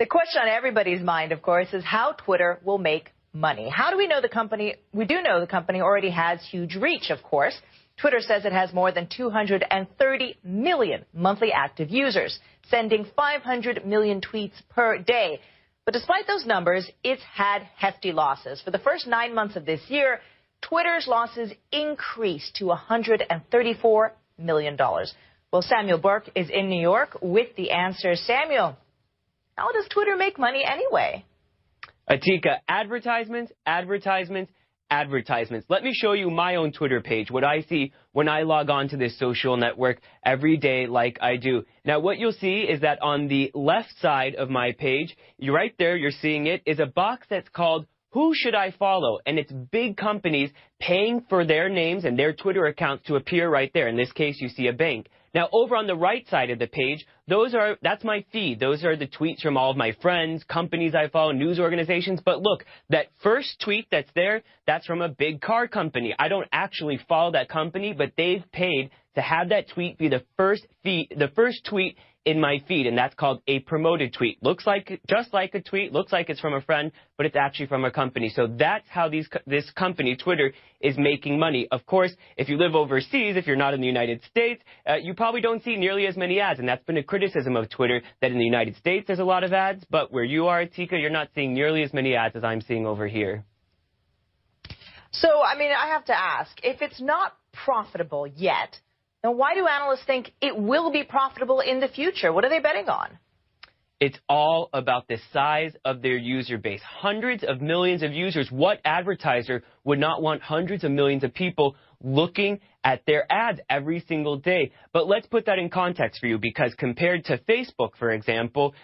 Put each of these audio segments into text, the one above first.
The question on everybody's mind, of course, is how Twitter will make money. How do we know the company? We do know the company already has huge reach, of course. Twitter says it has more than 230 million monthly active users, sending 500 million tweets per day. But despite those numbers, it's had hefty losses. For the first 9 months of this year, Twitter's losses increased to $134 million. Well, Samuel Burke is in New York with the answer. Samuel, how does Twitter make money anyway? Atika, advertisements, advertisements, advertisements. Let me show you my own Twitter page, what I see when I log on to this social network every day like I do. Now, what you'll see is that on the left side of my page, right there, you're seeing it, is a box that's called Who Should I Follow? And it's big companies paying for their names and their Twitter accounts to appear right there. In this case, you see a bank. Now, over on the right side of the page, that's my feed. Those are the tweets from all of my friends, companies I follow, news organizations. But look, that first tweet that's there, that's from a big car company. I don't actually follow that company, but they've paid to have that tweet be the first tweet in my feed, and that's called a promoted tweet. Looks like just like a tweet, looks like it's from a friend, but it's actually from a company. So that's how this company, Twitter, is making money. Of course, if you live overseas, if you're not in the United States, you probably don't see nearly as many ads, and that's been a criticism of Twitter, that in the United States there's a lot of ads, but where you are, Atika, you're not seeing nearly as many ads as I'm seeing over here. So, I mean, I have to ask, if it's not profitable yet, then why do analysts think it will be profitable in the future? What are they betting on? It's all about the size of their user base. Hundreds of millions of users. What advertiser would not want hundreds of millions of people looking at their ads every single day? But let's put that in context for you, because compared to Facebook, for example,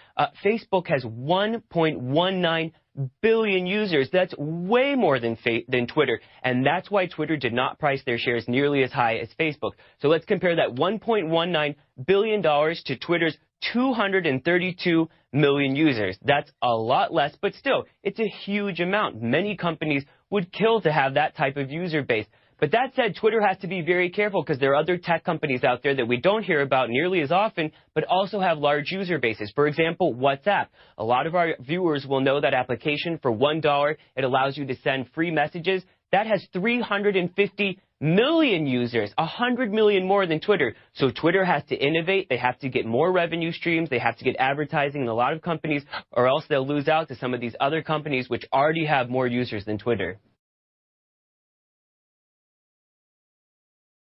Facebook has 1.19 billion users. That's way more than Twitter. And that's why Twitter did not price their shares nearly as high as Facebook. So let's compare that $1.19 billion to Twitter's 232 million users. That's a lot less, but still, it's a huge amount. Many companies would kill to have that type of user base. But that said, Twitter has to be very careful because there are other tech companies out there that we don't hear about nearly as often, but also have large user bases. For example, WhatsApp. A lot of our viewers will know that application for $1. It allows you to send free messages. That has 350 million users, 100 million more than Twitter. So Twitter has to innovate. They have to get more revenue streams. They have to get advertising in a lot of companies, or else they'll lose out to some of these other companies which already have more users than Twitter.